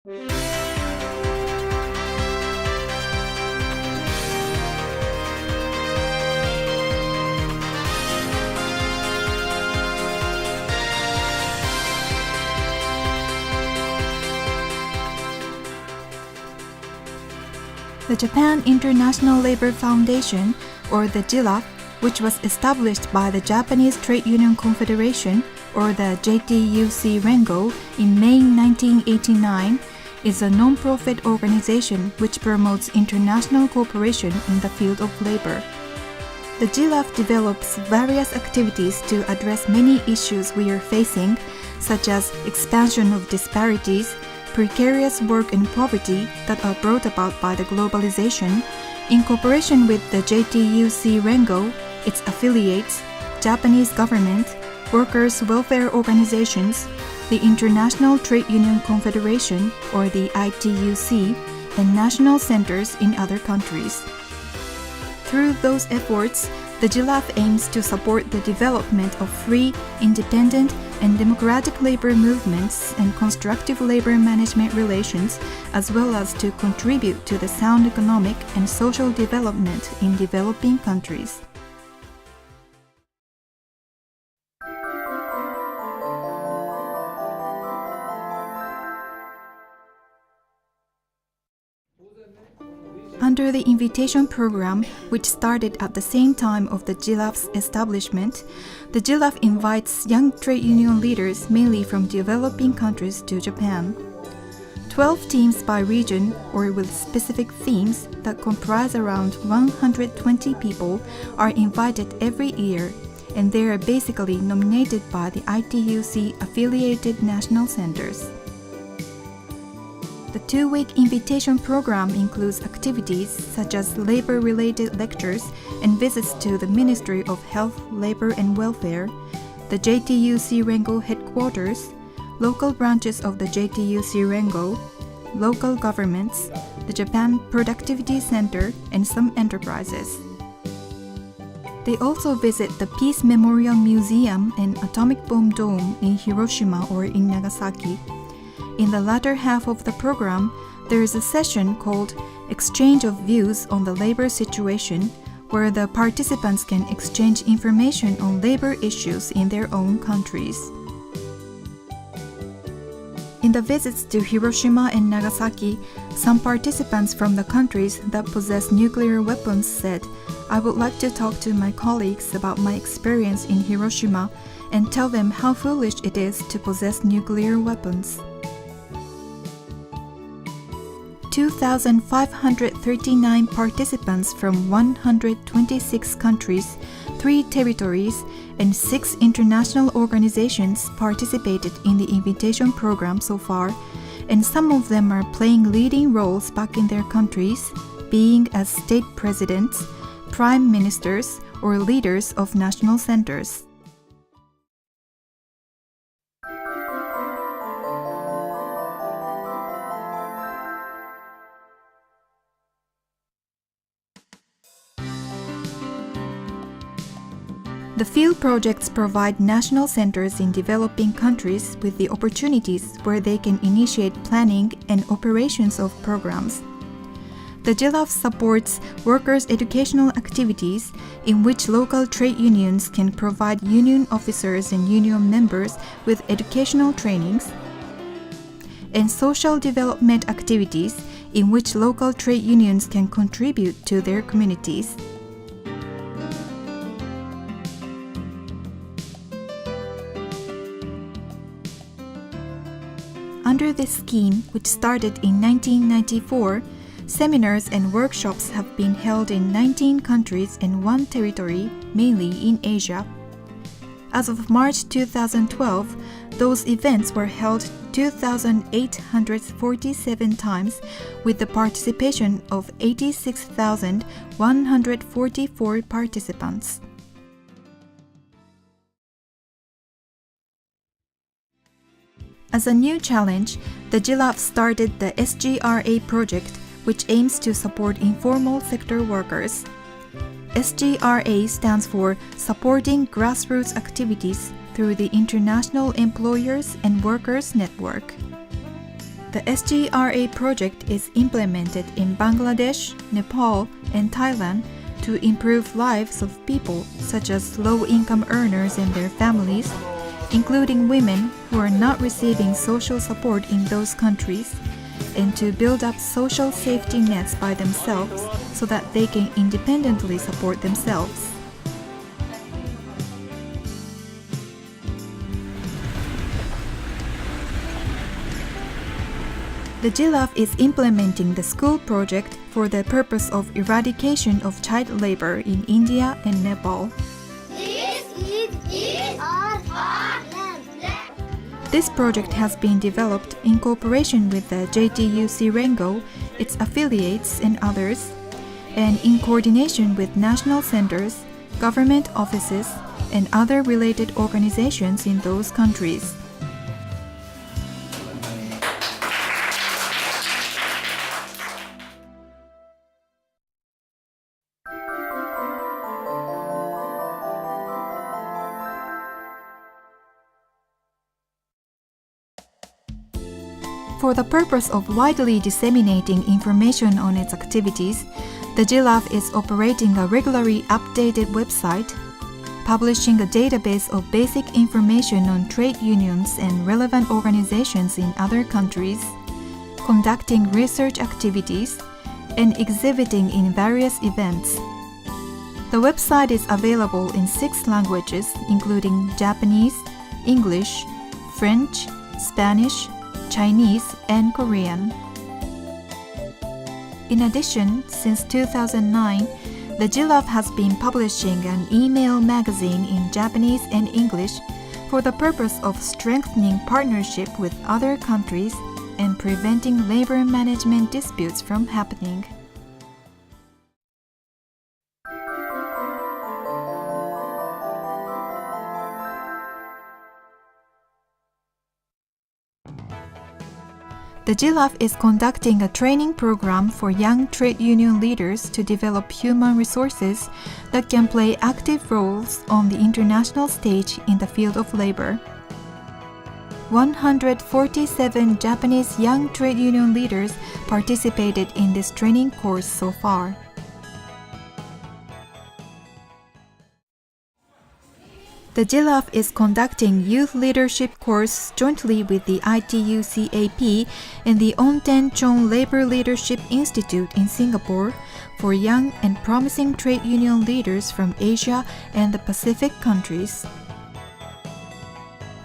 The Japan International Labor Foundation, or the JILAF, which was established by the Japanese Trade Union Confederation, or the JTUC Rengo, in May 1989, is a non-profit organization which promotes international cooperation in the field of labor. The JILAF develops various activities to address many issues we are facing, such as expansion of disparities, precarious work and poverty that are brought about by the globalization, in cooperation with the JTUC Rengo, its affiliates, Japanese government, workers' welfare organizations, the International Trade Union Confederation, or the ITUC, and national centers in other countries. Through those efforts, the JILAF aims to support the development of free, independent, and democratic labor movements and constructive labor management relations, as well as to contribute to the sound economic and social development in developing countries. Under the invitation program, which started at the same time of the JILAF's establishment, the JILAF invites young trade union leaders mainly from developing countries to Japan. 12 teams by region or with specific themes that comprise around 120 people are invited every year, and they are basically nominated by the ITUC affiliated national centers. The 2-week invitation program includes activities such as labor-related lectures and visits to the Ministry of Health, Labor and Welfare, the JTUC Rengo headquarters, local branches of the JTUC Rengo, local governments, the Japan Productivity Center, and some enterprises. They also visit the Peace Memorial Museum and Atomic Bomb Dome in Hiroshima or in Nagasaki. In the latter half of the program, there is a session called Exchange of Views on the Labor Situation, where the participants can exchange information on labor issues in their own countries. In the visits to Hiroshima and Nagasaki, some participants from the countries that possess nuclear weapons said, "I would like to talk to my colleagues about my experience in Hiroshima and tell them how foolish it is to possess nuclear weapons." 2,539 participants from 126 countries, 3 territories, and 6 international organizations participated in the invitation program so far, and some of them are playing leading roles back in their countries, being as state presidents, prime ministers, or leaders of national centers. The field projects provide national centers in developing countries with the opportunities where they can initiate planning and operations of programs. The JILAF supports workers' educational activities in which local trade unions can provide union officers and union members with educational trainings, and social development activities in which local trade unions can contribute to their communities. Under this scheme, which started in 1994, seminars and workshops have been held in 19 countries and 1 territory, mainly in Asia. As of March 2012, those events were held 2,847 times with the participation of 86,144 participants. As a new challenge, the JILAF started the SGRA project, which aims to support informal sector workers. SGRA stands for Supporting Grassroots Activities through the International Employers and Workers Network. The SGRA project is implemented in Bangladesh, Nepal, and Thailand to improve lives of people such as low-income earners and their families, including women who are not receiving social support in those countries, and to build up social safety nets by themselves so that they can independently support themselves. The GILAF is implementing the school project for the purpose of eradication of child labor in India and Nepal. This project has been developed in cooperation with the JTUC Rengo, its affiliates and others, and in coordination with national centers, government offices, and other related organizations in those countries. For the purpose of widely disseminating information on its activities, the GILAF is operating a regularly updated website, publishing a database of basic information on trade unions and relevant organizations in other countries, conducting research activities, and exhibiting in various events. The website is available in 6 languages, including Japanese, English, French, Spanish, Chinese, and Korean. In addition, since 2009, the GILAF has been publishing an email magazine in Japanese and English for the purpose of strengthening partnership with other countries and preventing labor management disputes from happening. The GILAF is conducting a training program for young trade union leaders to develop human resources that can play active roles on the international stage in the field of labor. 147 Japanese young trade union leaders participated in this training course so far. The GILAF is conducting youth leadership course jointly with the ITUCAP and the Ong Ten Chong Labor Leadership Institute in Singapore for young and promising trade union leaders from Asia and the Pacific countries.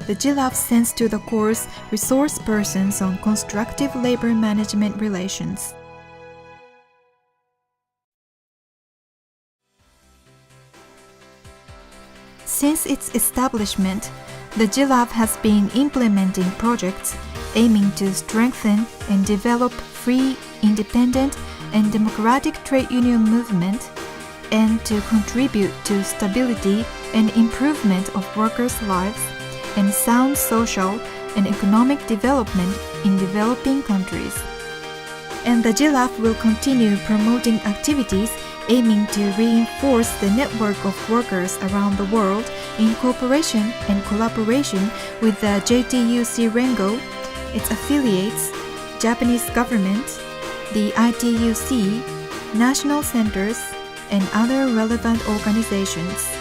The GILAF sends to the course resource persons on constructive labor management relations. Since its establishment, the GILAF has been implementing projects aiming to strengthen and develop free, independent, and democratic trade union movement and to contribute to stability and improvement of workers' lives and sound social and economic development in developing countries. And the GILAF will continue promoting activities aiming to reinforce the network of workers around the world in cooperation and collaboration with the JTUC Rengo, its affiliates, Japanese government, the ITUC, national centers, and other relevant organizations.